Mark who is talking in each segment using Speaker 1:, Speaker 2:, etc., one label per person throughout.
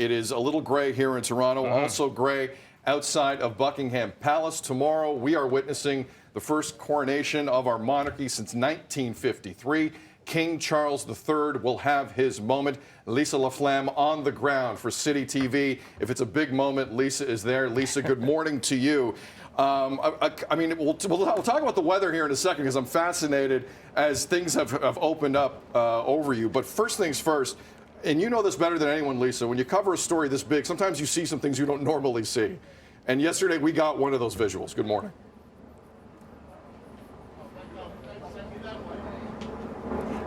Speaker 1: It is a little gray here in Toronto, also gray outside of Buckingham Palace. Tomorrow, we are witnessing the first coronation of our monarchy since 1953. King Charles III will have his moment. Lisa LaFlamme on the ground for City TV. If it's a big moment, Lisa is there. Lisa, good morning to you. I mean, we'll talk about the weather here in a second because I'm fascinated as things have opened up over you. But first things first, and you know this better than anyone, Lisa, when you cover a story this big, sometimes you see some things you don't normally see. And yesterday we got one of those visuals. Good morning.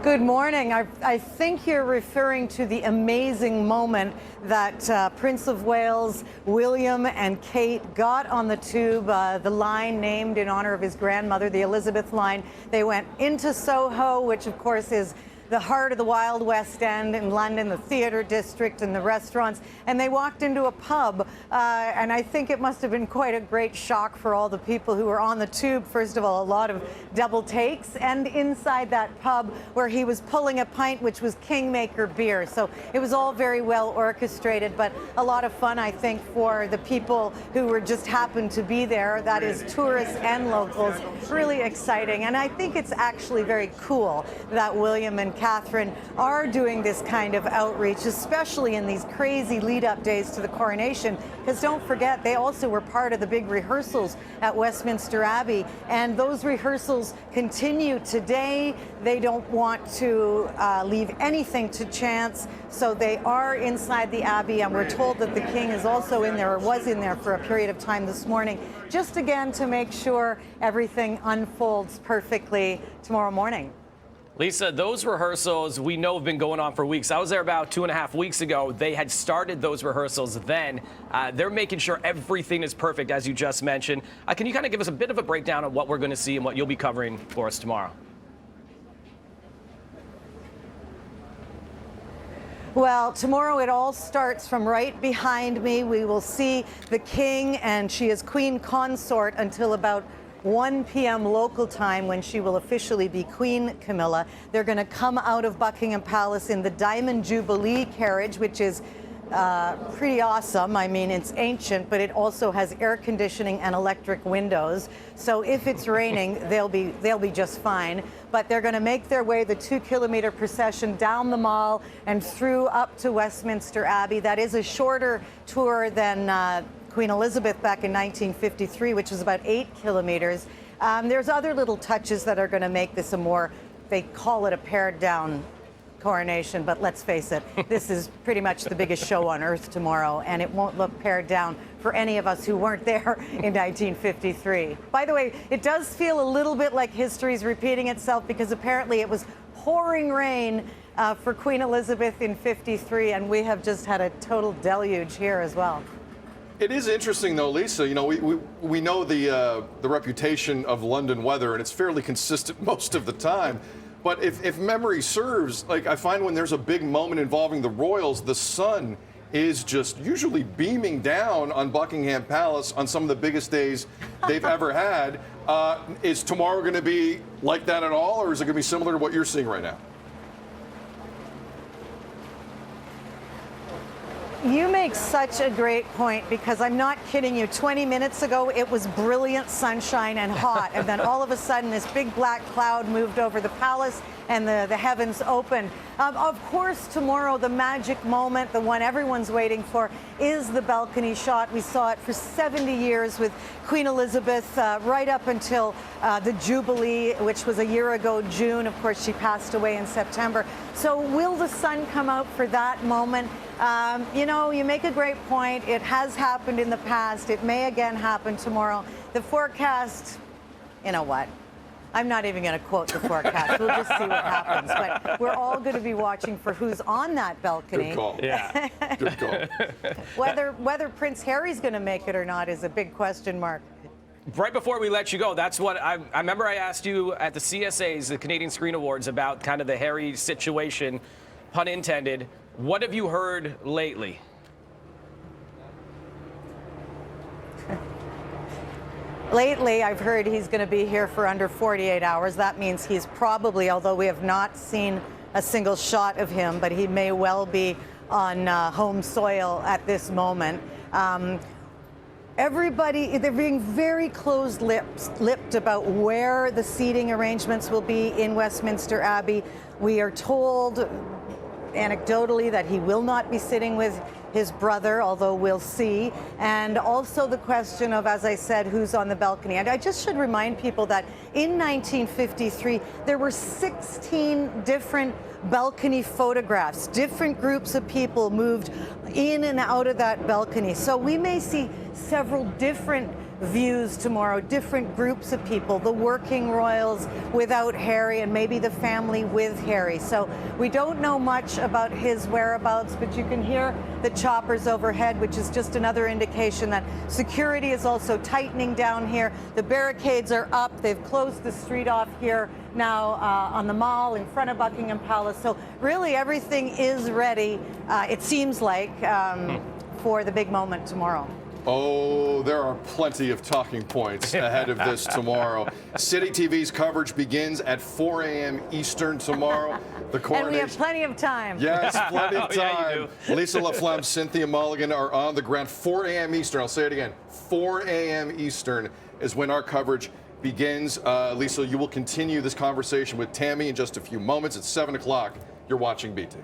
Speaker 2: Good morning. I think you're referring to the amazing moment that Prince of Wales, William and Kate got on the tube, the line named in honor of his grandmother, the Elizabeth line. They went into Soho, which of course is the heart of the Wild West End in London, the theatre district and the restaurants, and they walked into a pub, and I think it must have been quite a great shock for all the people who were on the tube. First of all, a lot of double takes, and inside that pub where he was pulling a pint, which was Kingmaker beer. So it was all very well orchestrated, but a lot of fun, I think, for the people who were just happened to be there. That is tourists and locals. Really exciting, and I think it's actually very cool that William and Catherine are doing this kind of outreach, especially in these crazy lead-up days to the coronation, because don't forget, they also were part of the big rehearsals at Westminster Abbey, and those rehearsals continue today. They don't want to leave anything to chance, so they are inside the Abbey, and we're told that the King is also in there, or was in there for a period of time this morning, just again to make sure everything unfolds perfectly tomorrow morning.
Speaker 3: Lisa, those rehearsals we know have been going on for weeks. I was there about 2.5 weeks ago. They had started those rehearsals then. They're making sure everything is perfect, as you just mentioned. Can you kind of give us a bit of a breakdown of what we're going to see and what you'll be covering for us tomorrow?
Speaker 2: Well, tomorrow it all starts from right behind me. We will see the King, and she is Queen Consort until about 1 p.m. local time, when she will officially be Queen Camilla. They're going to come out of Buckingham Palace in the Diamond Jubilee carriage, which is pretty awesome. I mean, it's ancient, but it also has air conditioning and electric windows. So if it's raining, they'll be just fine. But they're going to make their way, the 2-kilometer procession, down the Mall and through up to Westminster Abbey. That is a shorter tour than Queen Elizabeth back in 1953, which was about 8 kilometers. There's other little touches that are going to make this a more, they call it a pared down coronation, but let's face it, this is pretty much the biggest show on earth tomorrow, and it won't look pared down for any of us who weren't there in 1953. By the way, it does feel a little bit like history's repeating itself, because apparently it was pouring rain for Queen Elizabeth in 53, and we have just had a total deluge here as well.
Speaker 1: It is interesting, though, Lisa. You know, we know the reputation of London weather, and it's fairly consistent most of the time. But if memory serves, like, I find when there's a big moment involving the royals, the sun is just usually beaming down on Buckingham Palace on some of the biggest days they've ever had. Is tomorrow going to be like that at all, or is it going to be similar to what you're seeing right now?
Speaker 2: You make such a great point, because I'm not kidding you. 20 minutes ago, it was brilliant sunshine and hot. And then all of a sudden, this big black cloud moved over the palace and the heavens opened. Of course, tomorrow, the magic moment, the one everyone's waiting for, is the balcony shot. We saw it for 70 years with Queen Elizabeth right up until the Jubilee, which was a year ago, June. Of course, she passed away in September. So will the sun come out for that moment? You know, you make a great point. It has happened in the past. It may again happen tomorrow. The forecast, you know what? I'm not even going to quote the forecast. We'll just see what happens. But we're all going to be watching for who's on that balcony.
Speaker 1: Good call.
Speaker 3: Yeah.
Speaker 1: Good call.
Speaker 2: Whether Prince Harry's going to make it or not is a big question mark.
Speaker 3: Right before we let you go, that's what I remember I asked you at the CSAs, the Canadian Screen Awards, about kind of the Harry situation, pun intended. What have you heard lately?
Speaker 2: Lately, I've heard he's going to be here for under 48 hours. That means he's probably, although we have not seen a single shot of him, but he may well be on home soil at this moment. Everybody, they're being very close-lipped about where the seating arrangements will be in Westminster Abbey. We are told anecdotally that he will not be sitting with his brother, although we'll see. And also the question of, as I said, who's on the balcony. And I just should remind people that in 1953, there were 16 different balcony photographs. Different groups of people moved in and out of that balcony. So we may see several different views tomorrow, different groups of people, the working royals without Harry and maybe the family with Harry. So we don't know much about his whereabouts, but you can hear the choppers overhead, which is just another indication that security is also tightening down here. The barricades are up. They've closed the street off here now on the Mall in front of Buckingham Palace. So really everything is ready, it seems like, for the big moment tomorrow.
Speaker 1: Oh, there are plenty of talking points ahead of this tomorrow. City TV's coverage begins at 4 a.m. Eastern tomorrow. The coronation.
Speaker 2: And we have plenty of time.
Speaker 1: Yes, plenty of time.
Speaker 3: Yeah, you do.
Speaker 1: Lisa LaFlamme, Cynthia Mulligan are on the ground. 4 a.m. Eastern. I'll say it again. 4 a.m. Eastern is when our coverage begins. Lisa, you will continue this conversation with Tammy in just a few moments. At 7 o'clock, you're watching BT.